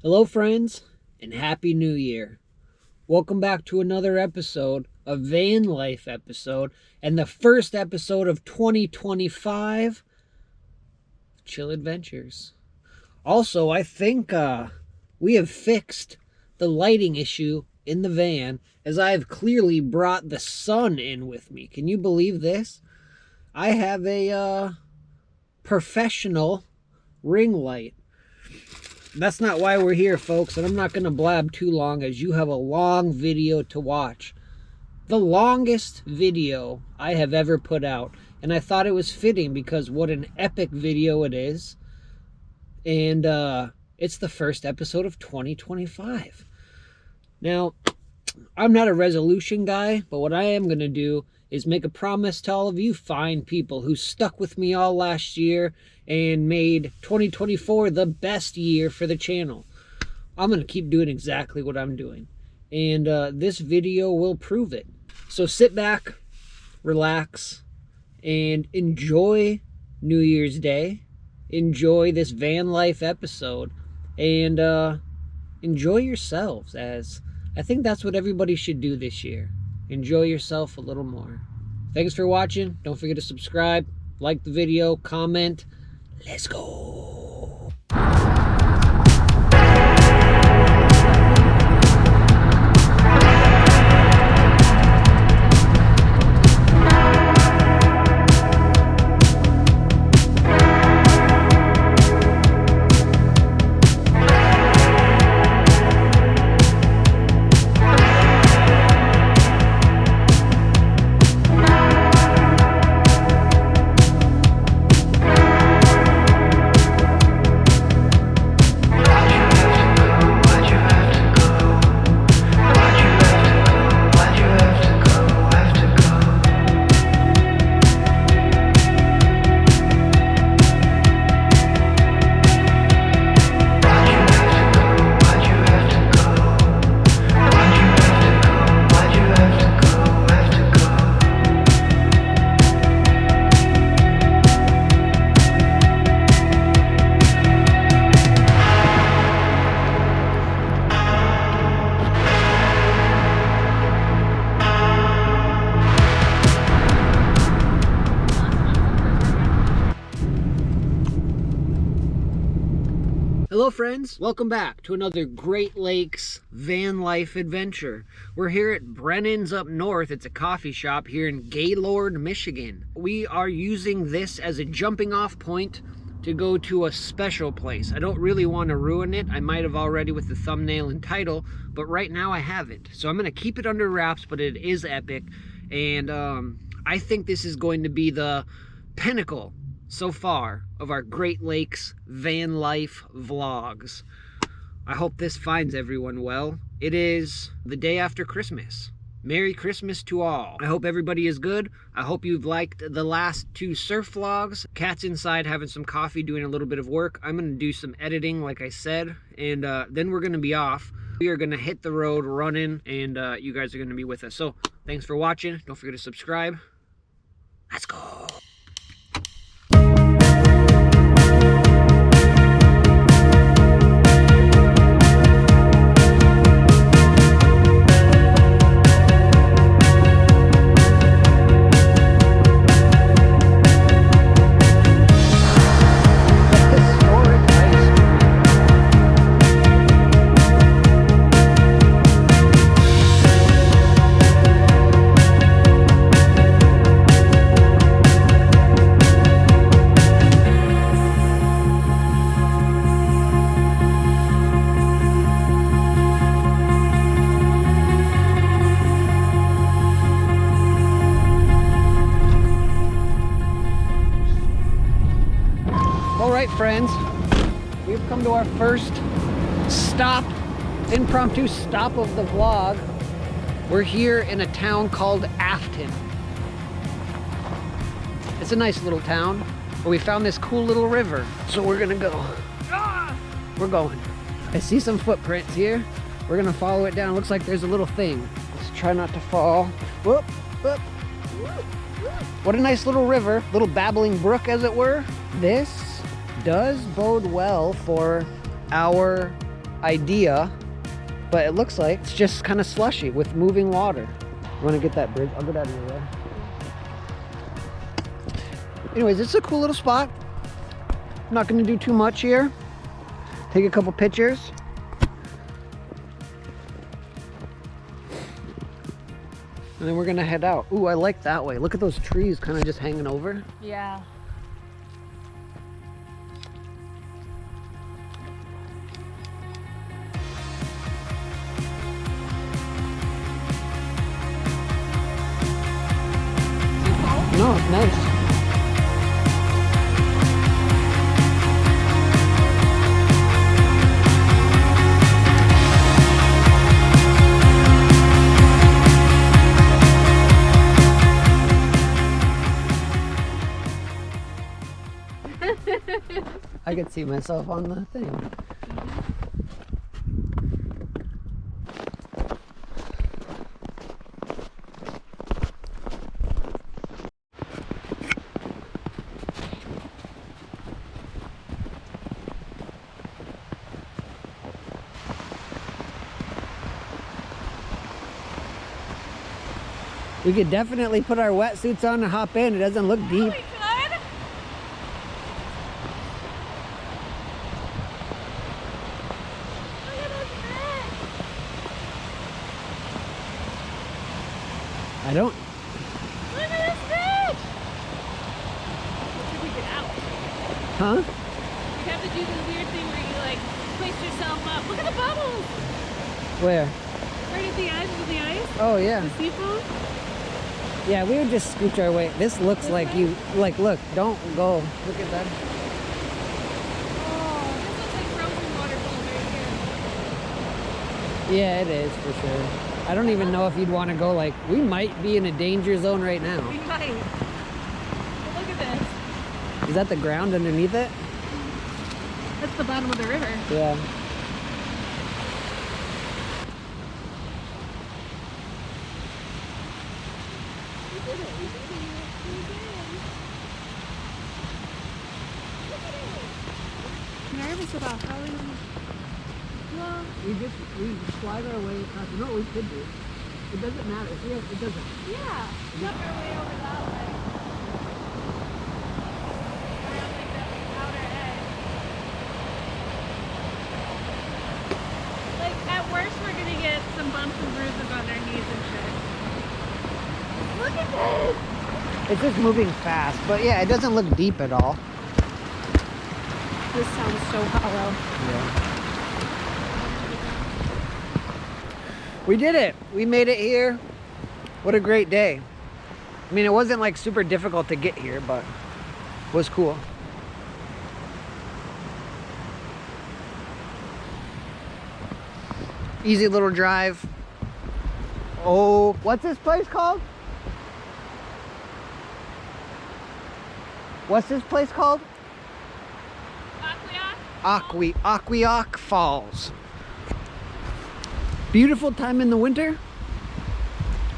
Hello friends, and Happy New Year. Welcome back to another episode, a van life episode, and the first episode of 2025, Chill Adventures. Also, I think we have fixed the lighting issue in the van, as I have clearly brought the sun in with me. Can you believe this? I have a professional ring light. That's not why we're here, folks, and I'm not going to blab too long as you have a long video to watch. The longest video I have ever put out, and I thought it was fitting because what an epic video it is. And it's the first episode of 2025. Now, I'm not a resolution guy, but what I am going to do is make a promise to all of you fine people who stuck with me all last year and made 2024 the best year for the channel. I'm going to keep doing exactly what I'm doing. And this video will prove it. So sit back, relax, and enjoy New Year's Day. Enjoy this van life episode. And enjoy yourselves, as I think that's what everybody should do this year. Enjoy yourself a little more. Thanks for watching. Don't forget to subscribe, like the video, comment. Let's go. Hello friends, welcome back to another Great Lakes van life adventure. We're here at Brennan's up north. It's a coffee shop here in Gaylord, Michigan. We are using this as a jumping off point to go to a special place. I don't really want to ruin it. I might have already with the thumbnail and title, but right now I haven't. So I'm going to keep it under wraps, but it is epic. And I think this is going to be the pinnacle so far of our Great Lakes van life vlogs. I hope this finds everyone well. It is the day after Christmas. Merry Christmas to all. I hope everybody is good. I hope you've liked the last two surf vlogs. Cat's inside having some coffee, doing a little bit of work. I'm gonna do some editing, like I said, and then we're gonna be off. We are gonna hit the road running, and you guys are gonna be with us. So thanks for watching. Don't forget to subscribe. Let's go. Friends, we've come to our first stop, impromptu stop of the vlog. We're here in a town called Afton. It's a nice little town where we found this cool little river. So we're gonna go. We're going. I see some footprints here. We're gonna follow it down. Looks like there's a little thing. Let's try not to fall. Whoop, whoop. What a nice little river, little babbling brook as it were. This does bode well for our idea, but it looks like it's just kind of slushy with moving water. You want to get that bridge? I'll get out of your way. Anyways, it's a cool little spot. I'm not going to do too much here. Take a couple pictures. And then we're going to head out. Ooh, I like that way. Look at those trees kind of just hanging over. Yeah. No, it's nice. I could see myself on the thing. We could definitely put our wetsuits on and hop in. It doesn't look deep. I don't. Look at this fish! Should we get out? Huh? You have to do the weird thing where you like place yourself up. Look at the bubbles! Where? Right at the edge of the ice. Oh yeah. The seafoam. Yeah, we would just scooch our way. This looks like you. Like, look. Don't go. Look at that. Oh, this looks like frozen waterfall right here. Yeah, it is for sure. I don't even know if you'd want to go. Like, we might be in a danger zone right now. We might. But look at this. Is that the ground underneath it? That's the bottom of the river. Yeah. Nervous about how we. Well, We slide our way across. You know what we could do? It doesn't matter. It doesn't. yeah, duck our way over that way. Around like the outer edge. Like at worst, we're gonna get some bumps and bruises on our knees and shit. Look at this. It's just moving fast, but yeah, it doesn't look deep at all. This sounds so hollow. Yeah. We did it. We made it here. What a great day. I mean, it wasn't like super difficult to get here, but it was cool. Easy little drive. Oh, what's this place called? What's this place called? Aquioc Falls. Beautiful time in the winter.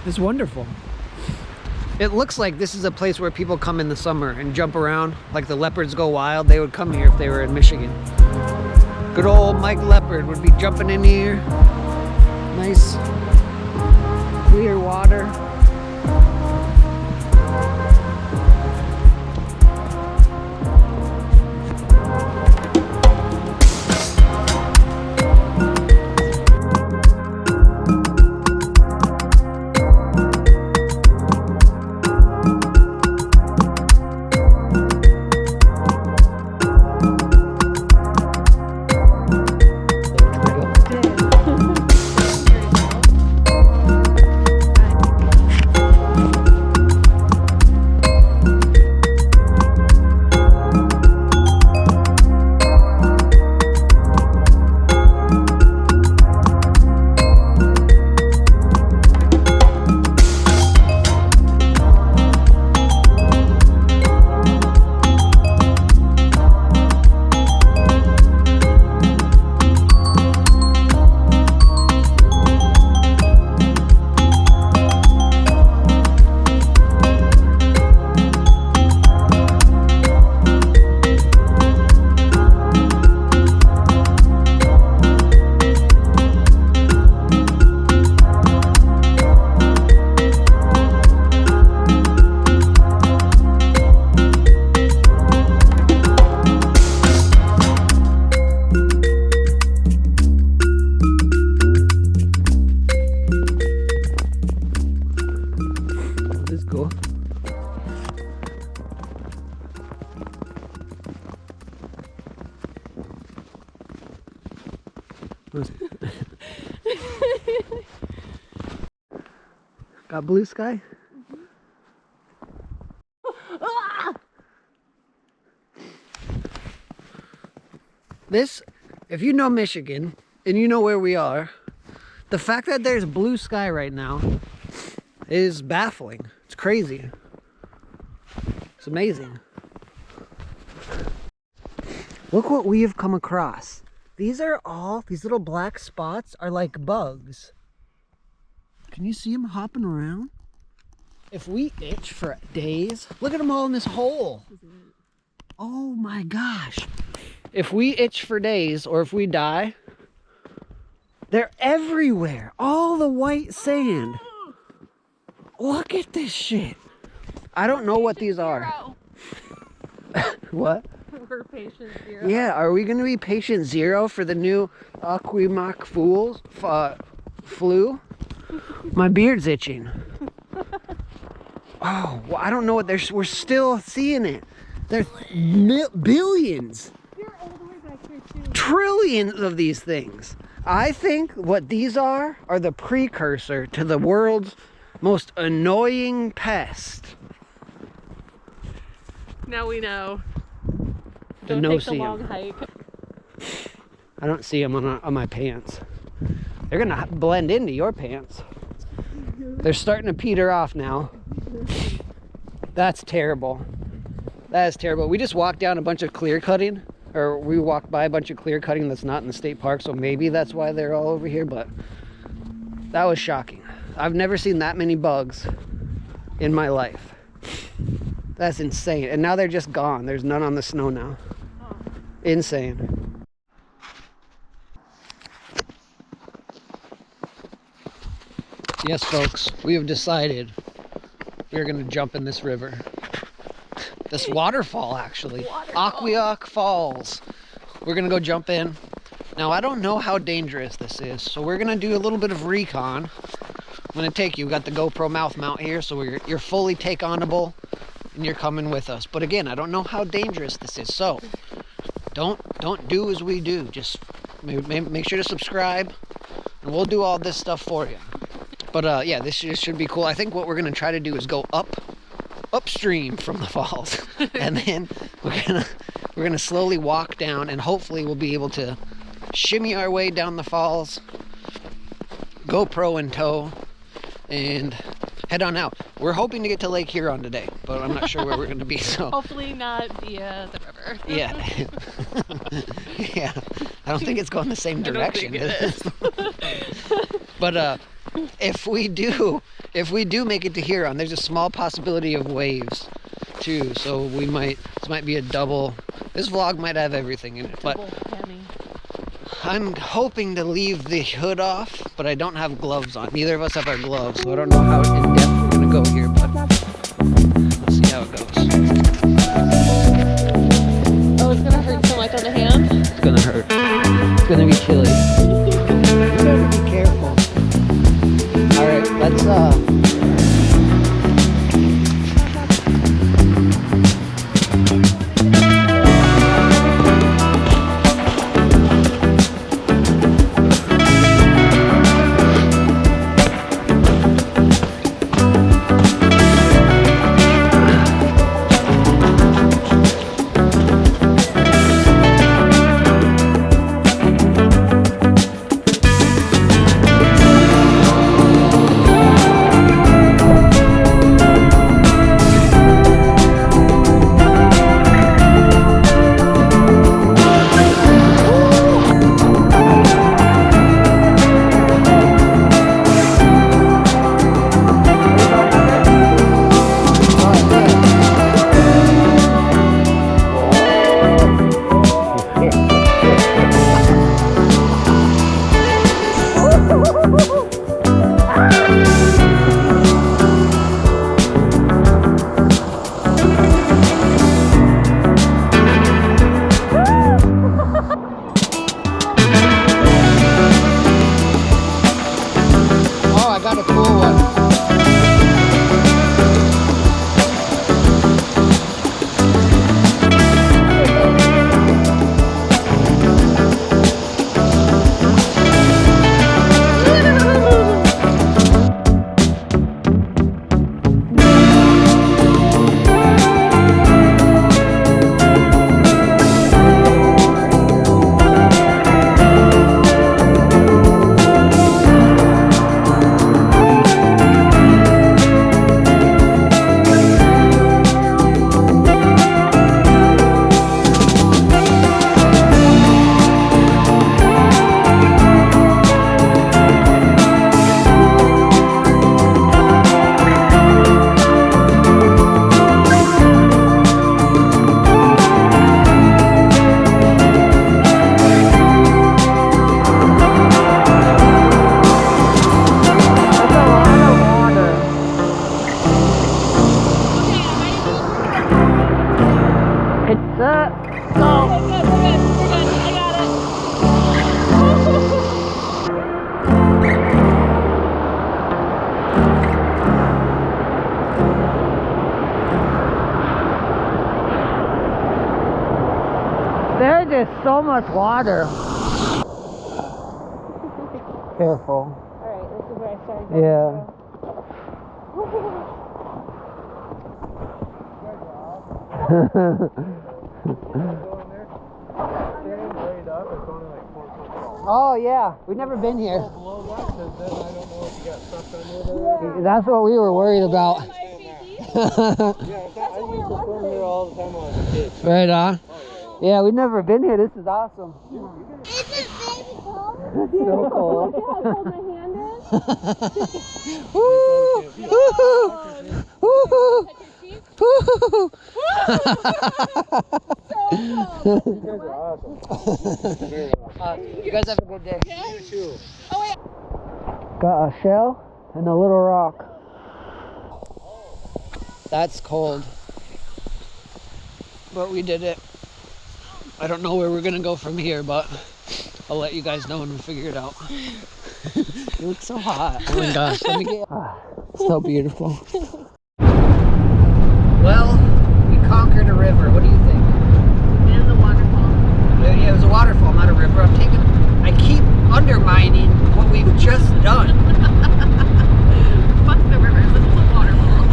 It's wonderful. It looks like this is a place where people come in the summer and jump around. Like the leopards go wild. They would come here if they were in Michigan. Good old Mike Leopard would be jumping in here. Nice clear water. Got blue sky? This, if you know Michigan and you know where we are, the fact that there's blue sky right now is baffling. It's crazy. It's amazing. Look what we have come across. These little black spots are like bugs. Can you see them hopping around? If we itch for days, look at them all in this hole. Oh my gosh. If we itch for days or if we die, they're everywhere. All the white sand. Look at this shit. I don't know what these are. What? We're patient zero. Yeah, are we going to be patient zero for the new Aquimoc flu? My beard's itching. Oh, well, I don't know what we're still seeing it. There's billions, trillions of these things. I think what these are the precursor to the world's most annoying pest. Now we know. The Don't take the long hike. I don't see them on my pants. They're gonna blend into your pants. They're starting to peter off now. That's terrible. That is terrible. We just walked down a bunch of clear cutting, or we walked by a bunch of clear cutting that's not in the state park, so maybe that's why they're all over here, but that was shocking. I've never seen that many bugs in my life. That's insane. And now they're just gone. There's none on the snow now. Oh. Insane. Yes, folks, we have decided we're going to jump in this river. This waterfall, actually. Aquioc Falls. We're going to go jump in. Now, I don't know how dangerous this is, so we're going to do a little bit of recon. I'm going to take you. We've got the GoPro mouth mount here, so you're fully take-onable, and you're coming with us. But again, I don't know how dangerous this is, so don't do as we do. Just make sure to subscribe, and we'll do all this stuff for you. But yeah, this should be cool. I think what we're going to try to do is go upstream from the falls, and then we're gonna slowly walk down, and hopefully we'll be able to shimmy our way down the falls, GoPro in tow, and head on out. We're hoping to get to Lake Huron today, but I'm not sure where we're going to be. So hopefully not via the river. Yeah. Yeah. I don't think it's going the same direction. I don't think it is. But if we do make it to Huron, there's a small possibility of waves too. So this might be a double. This vlog might have everything in it, but I'm hoping to leave the hood off, but I don't have gloves on. Neither of us have our gloves, so I don't know how in depth we're gonna go here, but we'll see how it goes. Oh, it's gonna hurt so much on the hand? It's gonna hurt. It's gonna be chilly. You better be careful. Alright, let's so much water. Careful. Alright, this is where I started going. Yeah. Oh yeah, we've never been here. That's what we were worried about. Right on. Yeah, we've never been here. This is awesome. Is it baby cold? It's so cold. Look at how cold my hand is. Woo! Woo! Woo! You guys have a good day. Yeah. You too. Oh wait. Got a shell and a little rock. That's cold. But we did it. I don't know where we're gonna go from here, but I'll let you guys know when we figure it out. You look so hot. Oh my gosh, let me get so beautiful. Well, we conquered a river. What do you think? And the waterfall. Yeah, it was a waterfall, not a river. I keep undermining what we've just done. Fuck the rivers, this is a waterfall.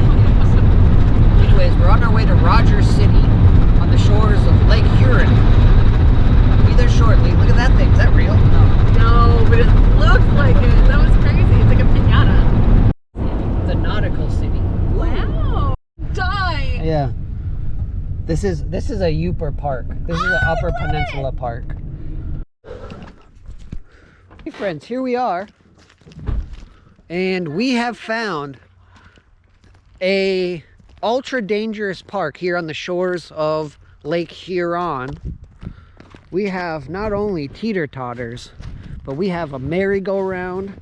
Anyways, we're on our way to Rogers City on the shores of Lake Huron. We'll be there shortly. Look at that thing. Is that real? No, but it looks like it. That was crazy. It's like a piñata. The nautical city. Wow. Die. Yeah. This is a Upper Park. This is an Upper Peninsula Park. Hey friends, here we are. And we have found a ultra dangerous park here on the shores of Lake Huron. We have not only teeter-totters, but we have a merry-go-round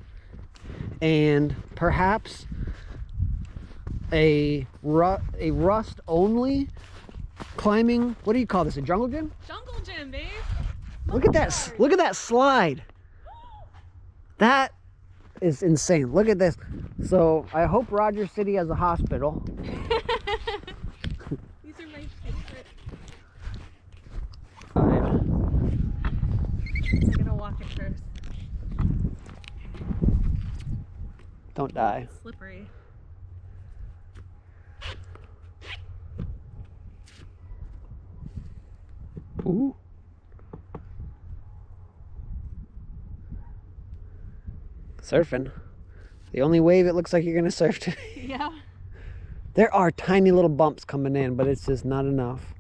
and perhaps a rust-only climbing. What do you call this? A jungle gym? Jungle gym, babe. Look at that! Look at that slide. That is insane. Look at this. So I hope Rogers City has a hospital. These are my favorite. Fine. I'm gonna walk it first. Don't die. It's slippery. Ooh. Surfing. The only wave it looks like you're gonna surf today. Yeah. There are tiny little bumps coming in, but it's just not enough.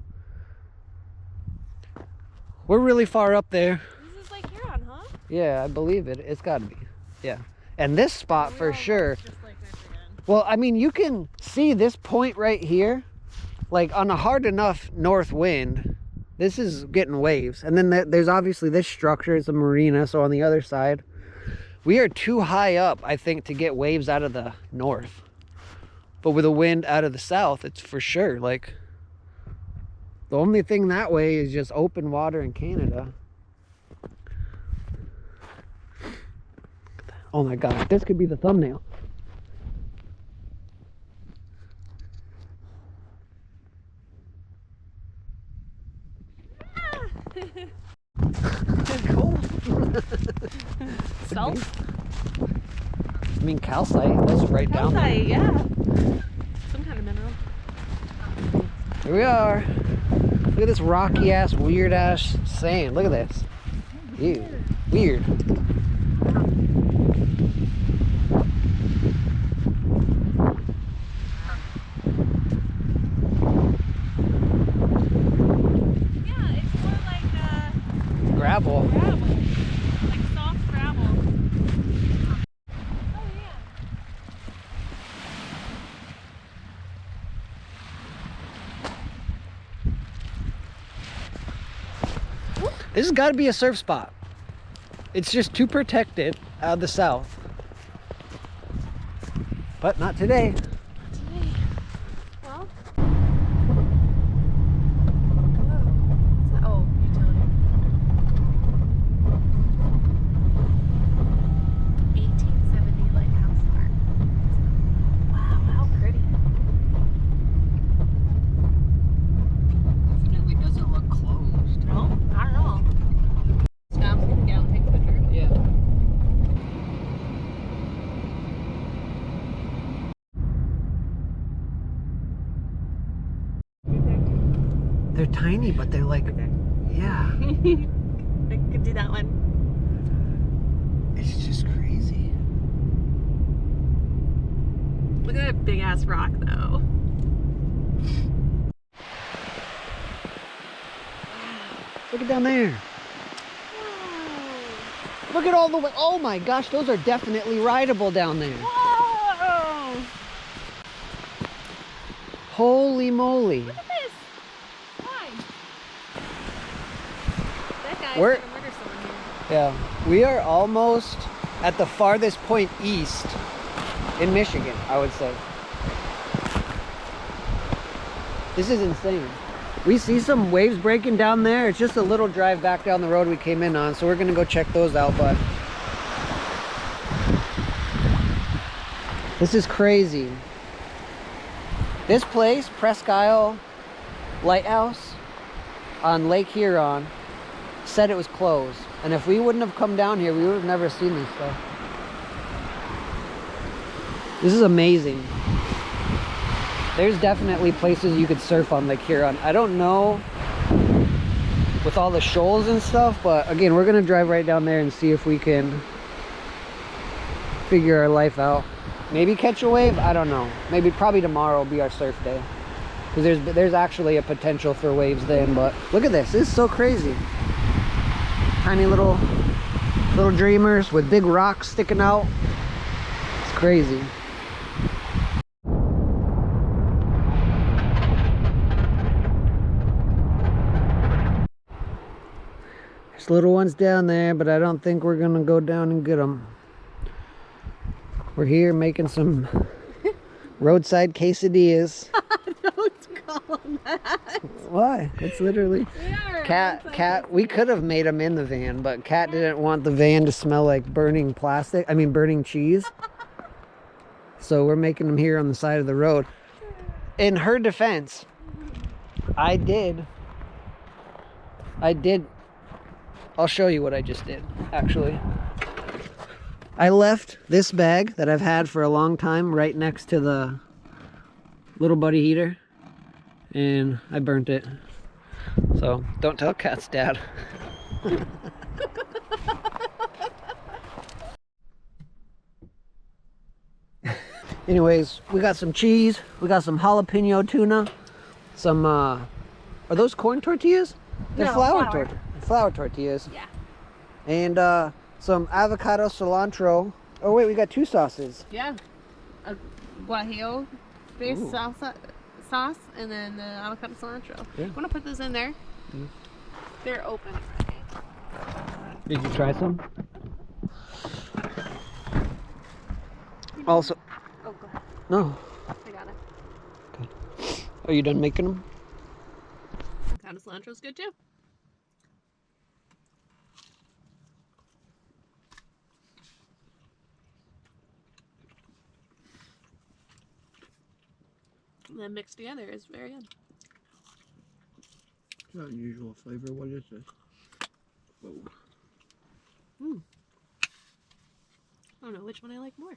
We're really far up there. This is like Huron, huh? Yeah, I believe it. It's gotta be. Yeah. And this spot for sure. Just like Michigan. Well, I mean, you can see this point right here. Like on a hard enough north wind, this is getting waves. And then there's obviously this structure. It's a marina. So on the other side, we are too high up, I think, to get waves out of the north. But with a wind out of the south, it's for sure like the only thing that way is just open water in Canada. Oh my God, this could be the thumbnail. It's cold. Salt? I mean calcite, that's right down there. Calcite, yeah. Some kind of mineral. Here we are. Look at this rocky ass, weird ass sand. Look at this. Ew. Weird. Yeah, it's more like Gravel. gravel. Like soft gravel. Oh yeah. This has got to be a surf spot. It's just too protected out of the south. But not today. Today. Well. Oh, utility. 1870 Lighthouse Park. Wow, how pretty. Definitely doesn't look closed. No, not at all. tiny, but they're like, yeah. I could do that one. It's just crazy. Look at that big ass rock though. Look at down there. Whoa. Look at all the way. Oh my gosh, those are definitely rideable down there. Whoa. Holy moly. Look at this. Why? That guy's We're- gonna murder someone here. Yeah, we are almost at the farthest point east in Michigan, I would say. This is insane. We see some waves breaking down there. It's just a little drive back down the road we came in on, so we're gonna go check those out, but this is crazy. This place, Presque Isle Lighthouse on Lake Huron, said it was closed. And if we wouldn't have come down here, we would have never seen this stuff. This is amazing. There's definitely places you could surf on Lake Huron. I don't know with all the shoals and stuff, but again, we're gonna drive right down there and see if we can figure our life out. Maybe catch a wave, I don't know. Maybe probably tomorrow will be our surf day. Because there's actually a potential for waves then, but look at this, this is so crazy. Tiny little dreamers with big rocks sticking out. It's crazy. There's little ones down there, but I don't think we're gonna go down and get them. We're here making some roadside quesadillas. Don't call them that. Why? It's literally Cat. We could have made them in the van, but Cat didn't want the van to smell like burning plastic. I mean, burning cheese. So we're making them here on the side of the road. In her defense, I did. I'll show you what I just did, actually. I left this bag that I've had for a long time right next to the little buddy heater, and I burnt it. So don't tell Cat's dad. Anyways, we got some cheese, we got some jalapeno tuna, some are those corn tortillas? They're No, flour tortillas. Yeah. And some avocado cilantro. Oh wait, we got two sauces. Yeah. A guajillo based sauce and then the avocado cilantro. Yeah. I'm gonna put those in there. Mm. They're open already. Did you try some? Also, Oh, go ahead. no. I got it. Okay. Are you done making them? Avocado cilantro's good too. And then mixed together is very good. Unusual flavor. What is this? Whoa. I don't know which one I like more.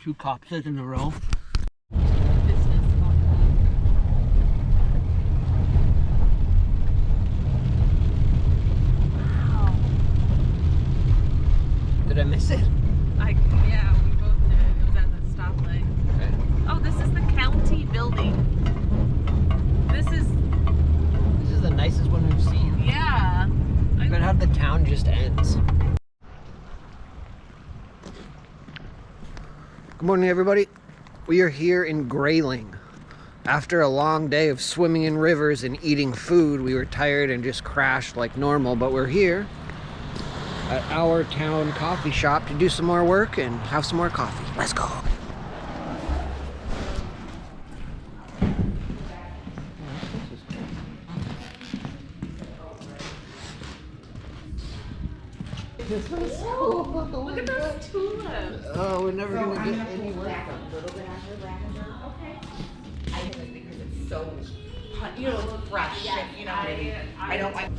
Two copses in a row. Did I miss it? Yeah, we both did. It was at the stoplight. Okay. Oh, this is the county building. This is the nicest one we've seen. yeah. But how the town just ends. Good morning, everybody. We are here in Grayling. After a long day of swimming in rivers and eating food, we were tired and just crashed like normal, but we're here at our town coffee shop to do some more work and have some more coffee. Let's go. This one's cool. Look at those tulips. Oh, we're never gonna get any work done. A little bit on her lavender. Okay. I did it because it's so you know, it's fresh. You know, I don't like.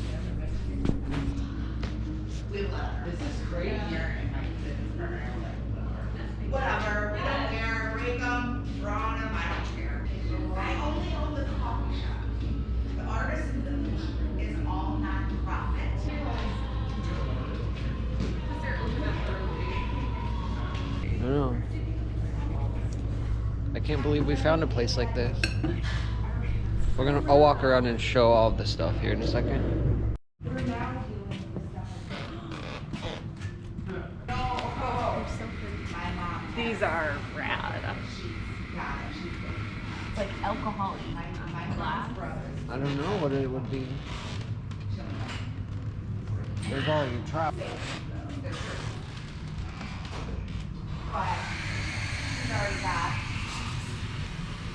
This is crazy. Whatever. We don't care. Break them, draw them. I don't care. I only own the coffee shop. The artist is all non-profit. I don't know. I can't believe we found a place like this. I'll walk around and show all of the stuff here in a second. These are rad. It's like alcoholic glass. I don't know what it would be. There's all your travel. She's already got.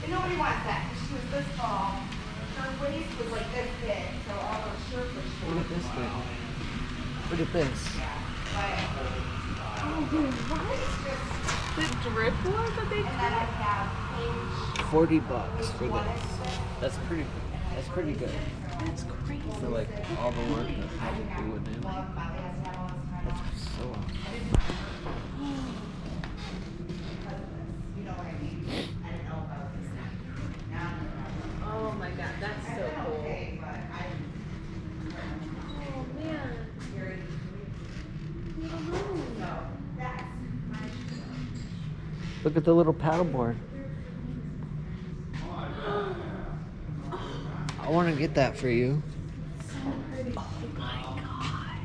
And nobody wants that because she was this tall. Her waist was like this big, so all those shirts were short. Look at this thing. Look at this. Oh, what? The driftwood that they And then I have $40 for this. That's pretty good. That's crazy. For like all the work that I would do with them. That's so awesome. Oh my god, that's so cool. Oh man. Look at the little paddleboard. I want to get that for you. Oh my god.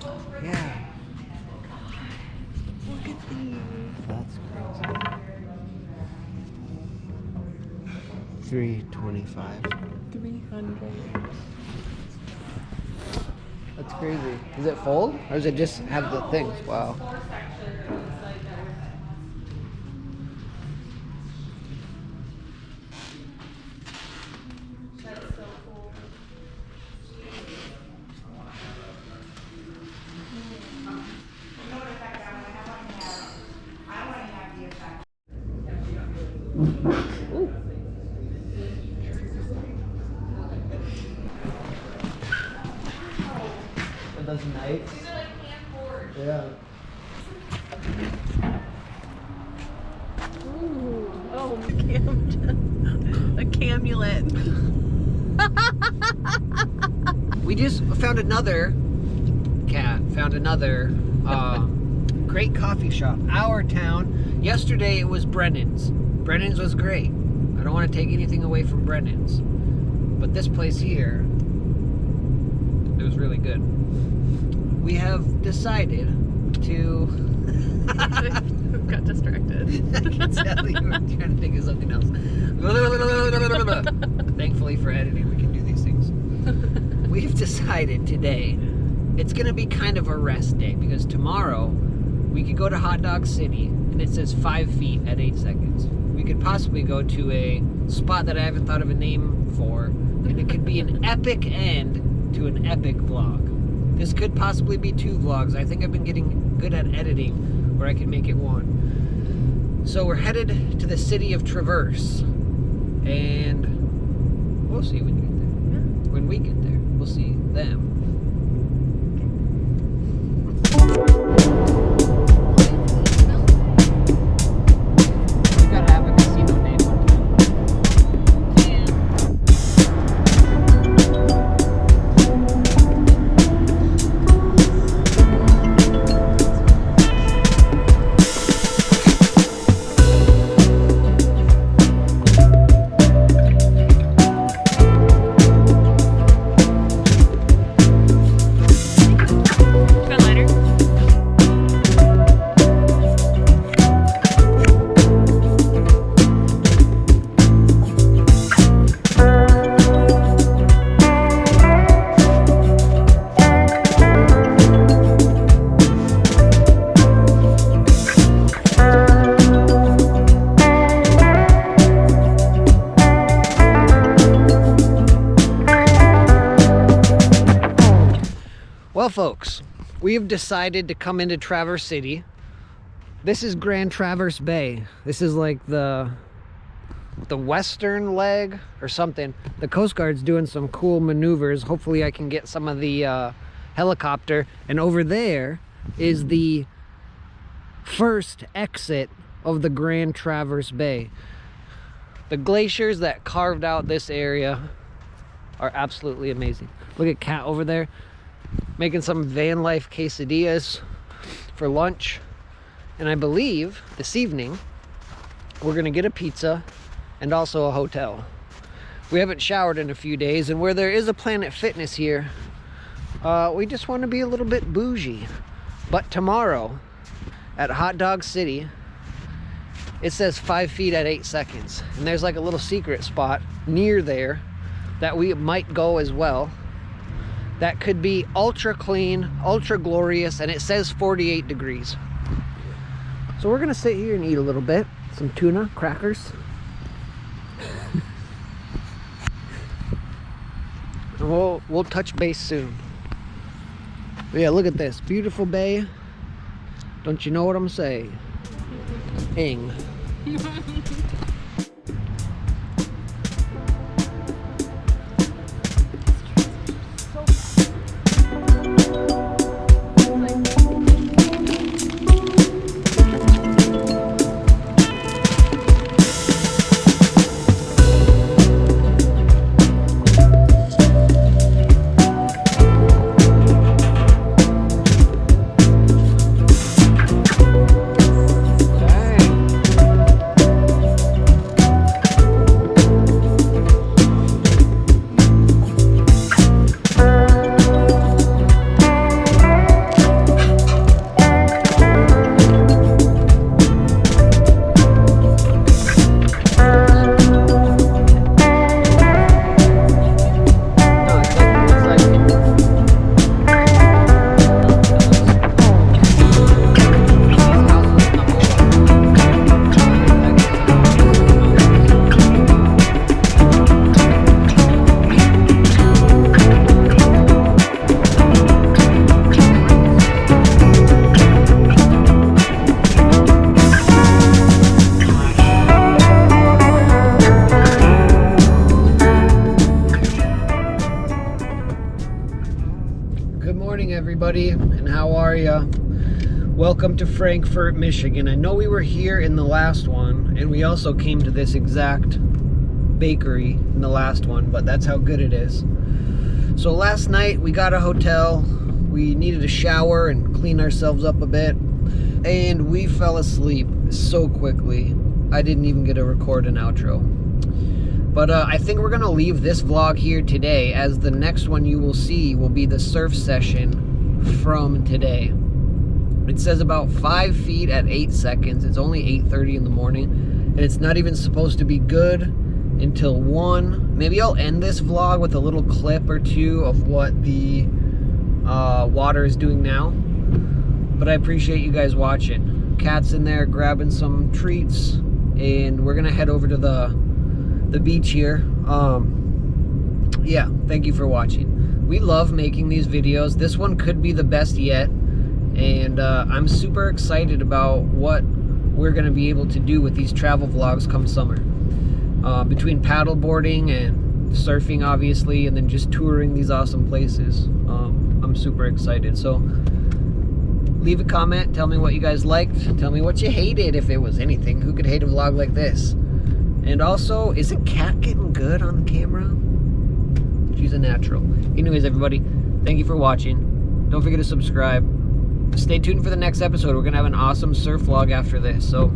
That's rad. Yeah. Look at these. That's crazy. $325. 300. That's crazy. Does it fold? Or does it just have the things? Wow. That's so cool. Are those knives? These are like hand forged. Yeah. Ooh. Oh, a camulet. We just found another great coffee shop. Our town. Yesterday it was Brennan's. Brennan's was great. I don't want to take anything away from Brennan's, but this place here, it was really good. We have decided to. Got distracted. I can tell you were trying to think of something else. Thankfully for editing, we can do these things. We've decided today it's going to be kind of a rest day because tomorrow we could go to Hot Dog City and it says 5 feet at 8 seconds. We could possibly go to a spot that I haven't thought of a name for, and it could be an epic end to an epic vlog. This could possibly be 2 vlogs. I think I've been getting good at editing where I can make it 1. So we're headed to the city of Traverse, and we'll see when you get there. Yeah. When we get there, we'll see them. Gotta have a casino name one Well, folks, we have decided to come into Traverse City This is Grand Traverse Bay. This is like the western leg or something. The Coast Guard's doing some cool maneuvers. Hopefully I can get some of the helicopter. And over there is the first exit of the Grand Traverse Bay. The glaciers that carved out this area are absolutely amazing. Look at Kat over there making some van life quesadillas for lunch. And I believe this evening we're gonna get a pizza and also a hotel. We haven't showered in a few days, and where there is a Planet Fitness here, we just want to be a little bit bougie. But tomorrow at Hot Dog City, it says 5 feet at 8 seconds, and there's like a little secret spot near there that we might go as well. That could be ultra clean, ultra glorious, and it says 48 degrees. So we're gonna sit here and eat a little bit. Some tuna, crackers. And we'll touch base soon. But yeah, look at this beautiful bay. Don't you know what I'm saying? Ing. Everybody, and how are ya? Welcome to Frankfort, Michigan. I know we were here in the last one, and we also came to this exact bakery in the last one, but that's how good it is. So last night we got a hotel. We needed a shower and clean ourselves up a bit, and we fell asleep so quickly I didn't even get to record an outro. But I think we're gonna leave this vlog here today, as the next one you will see will be the surf session from today. It says about 5 feet at 8 seconds. It's only 8:30 in the morning, and it's not even supposed to be good until 1. Maybe I'll end this vlog with a little clip or two of what the water is doing now. But I appreciate you guys watching. Kat's in there grabbing some treats, and we're gonna head over to the beach here. Yeah, thank you for watching. We love making these videos. This one could be the best yet, and I'm super excited about what we're gonna be able to do with these travel vlogs come summer. Between paddleboarding and surfing, obviously, and then just touring these awesome places. I'm super excited. So leave a comment, tell me what you guys liked, tell me what you hated, if it was anything. Who could hate a vlog like this? And also, isn't Kat getting good on the camera? She's a natural. Anyways, everybody, thank you for watching. Don't forget to subscribe. Stay tuned for the next episode. We're gonna have an awesome surf vlog after this, so